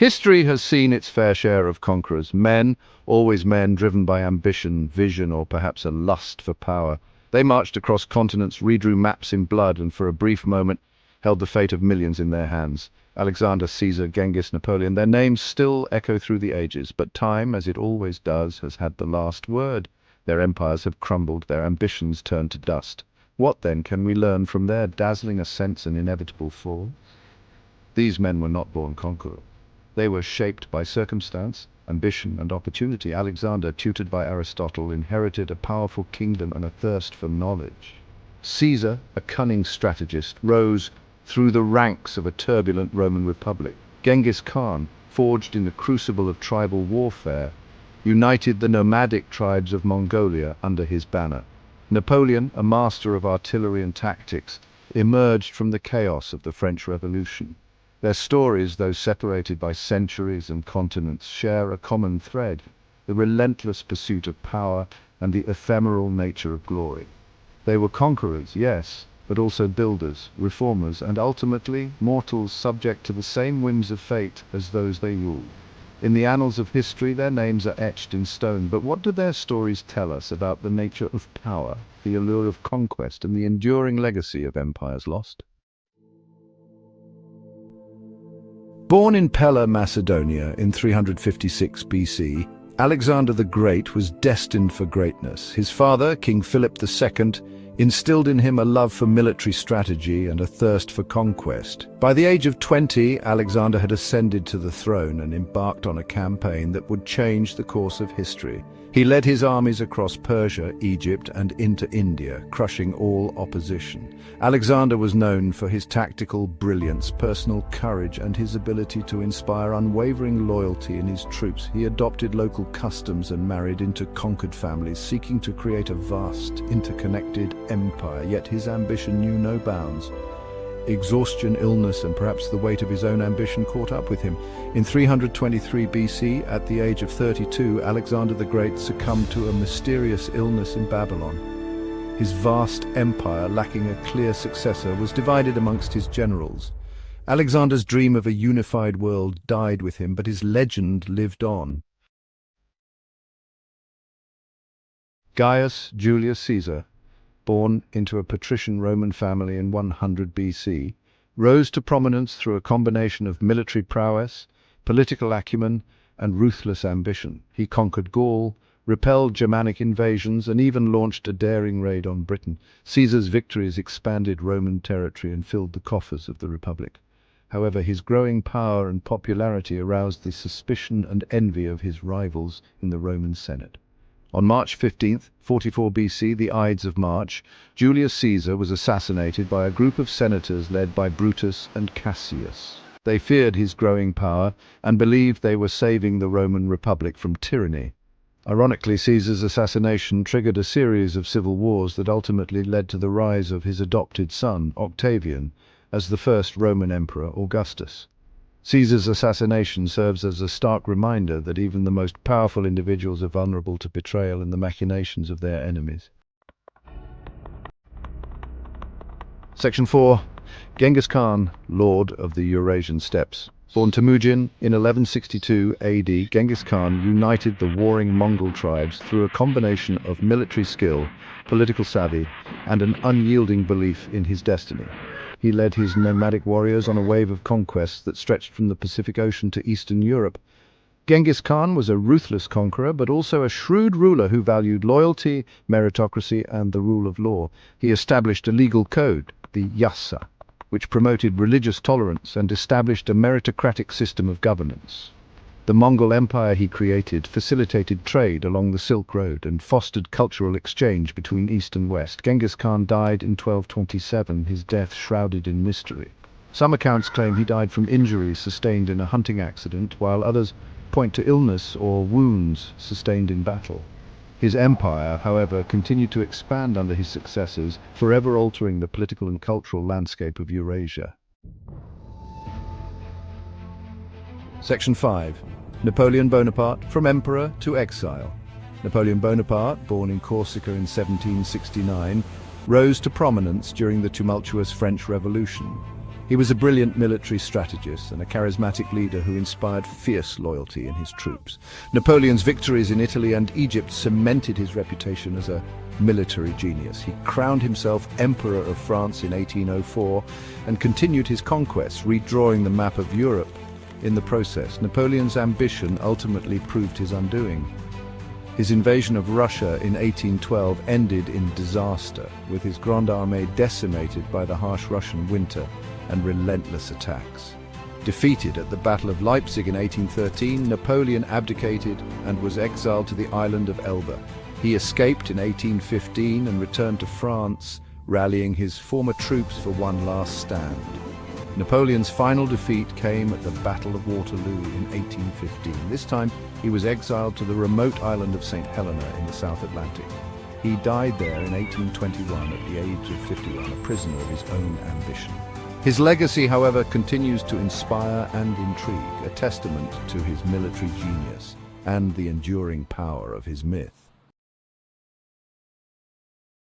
History has seen its fair share of conquerors, men, always men driven by ambition, vision, or perhaps a lust for power. They marched across continents, redrew maps in blood, and for a brief moment held the fate of millions in their hands. Alexander, Caesar, Genghis, Napoleon, their names still echo through the ages, but time, as it always does, has had the last word. Their empires have crumbled, their ambitions turned to dust. What then can we learn from their dazzling ascents and inevitable fall? These men were not born conquerors. They were shaped by circumstance, ambition, and opportunity. Alexander, tutored by Aristotle, inherited a powerful kingdom and a thirst for knowledge. Caesar, a cunning strategist, rose through the ranks of a turbulent Roman Republic. Genghis Khan, forged in the crucible of tribal warfare, united the nomadic tribes of Mongolia under his banner. Napoleon, a master of artillery and tactics, emerged from the chaos of the French Revolution. Their stories, though separated by centuries and continents, share a common thread: the relentless pursuit of power and the ephemeral nature of glory. They were conquerors, yes, but also builders, reformers, and ultimately mortals subject to the same whims of fate as those they ruled. In the annals of history, their names are etched in stone, but what do their stories tell us about the nature of power, the allure of conquest, and the enduring legacy of empires lost? Born in Pella, Macedonia in 356 BC, Alexander the Great was destined for greatness. His father, King Philip II, instilled in him a love for military strategy and a thirst for conquest. By the age of 20, Alexander had ascended to the throne and embarked on a campaign that would change the course of history. He led his armies across Persia, Egypt, and into India, crushing all opposition. Alexander was known for his tactical brilliance, personal courage, and his ability to inspire unwavering loyalty in his troops. He adopted local customs and married into conquered families, seeking to create a vast, interconnected empire, yet his ambition knew no bounds. Exhaustion, illness, and perhaps the weight of his own ambition caught up with him. In 323 BC, at the age of 32, Alexander the Great succumbed to a mysterious illness in Babylon. His vast empire, lacking a clear successor, was divided amongst his generals. Alexander's dream of a unified world died with him, but his legend lived on. Gaius Julius Caesar, born into a patrician Roman family in 100 BC, rose to prominence through a combination of military prowess, political acumen, and ruthless ambition. He conquered Gaul, repelled Germanic invasions, and even launched a daring raid on Britain. Caesar's victories expanded Roman territory and filled the coffers of the Republic. However, his growing power and popularity aroused the suspicion and envy of his rivals in the Roman Senate. On March 15, 44 BC, the Ides of March, Julius Caesar was assassinated by a group of senators led by Brutus and Cassius. They feared his growing power and believed they were saving the Roman Republic from tyranny. Ironically, Caesar's assassination triggered a series of civil wars that ultimately led to the rise of his adopted son, Octavian, as the first Roman Emperor Augustus. Caesar's assassination serves as a stark reminder that even the most powerful individuals are vulnerable to betrayal and the machinations of their enemies. Section 4. Genghis Khan, Lord of the Eurasian Steppes. Born Temujin in 1162 AD, Genghis Khan united the warring Mongol tribes through a combination of military skill, political savvy, and an unyielding belief in his destiny. He led his nomadic warriors on a wave of conquests that stretched from the Pacific Ocean to Eastern Europe. Genghis Khan was a ruthless conqueror, but also a shrewd ruler who valued loyalty, meritocracy, and the rule of law. He established a legal code, the Yasa, which promoted religious tolerance and established a meritocratic system of governance. The Mongol Empire he created facilitated trade along the Silk Road and fostered cultural exchange between East and West. Genghis Khan died in 1227, his death shrouded in mystery. Some accounts claim he died from injuries sustained in a hunting accident, while others point to illness or wounds sustained in battle. His empire, however, continued to expand under his successors, forever altering the political and cultural landscape of Eurasia. Section 5. Napoleon Bonaparte, from Emperor to Exile. Napoleon Bonaparte, born in Corsica in 1769, rose to prominence during the tumultuous French Revolution. He was a brilliant military strategist and a charismatic leader who inspired fierce loyalty in his troops. Napoleon's victories in Italy and Egypt cemented his reputation as a military genius. He crowned himself Emperor of France in 1804 and continued his conquests, redrawing the map of Europe. In the process, Napoleon's ambition ultimately proved his undoing. His invasion of Russia in 1812 ended in disaster, with his Grande Armée decimated by the harsh Russian winter and relentless attacks. Defeated at the Battle of Leipzig in 1813, Napoleon abdicated and was exiled to the island of Elba. He escaped in 1815 and returned to France, rallying his former troops for one last stand. Napoleon's final defeat came at the Battle of Waterloo in 1815. This time, he was exiled to the remote island of St. Helena in the South Atlantic. He died there in 1821 at the age of 51, a prisoner of his own ambition. His legacy, however, continues to inspire and intrigue, a testament to his military genius and the enduring power of his myth.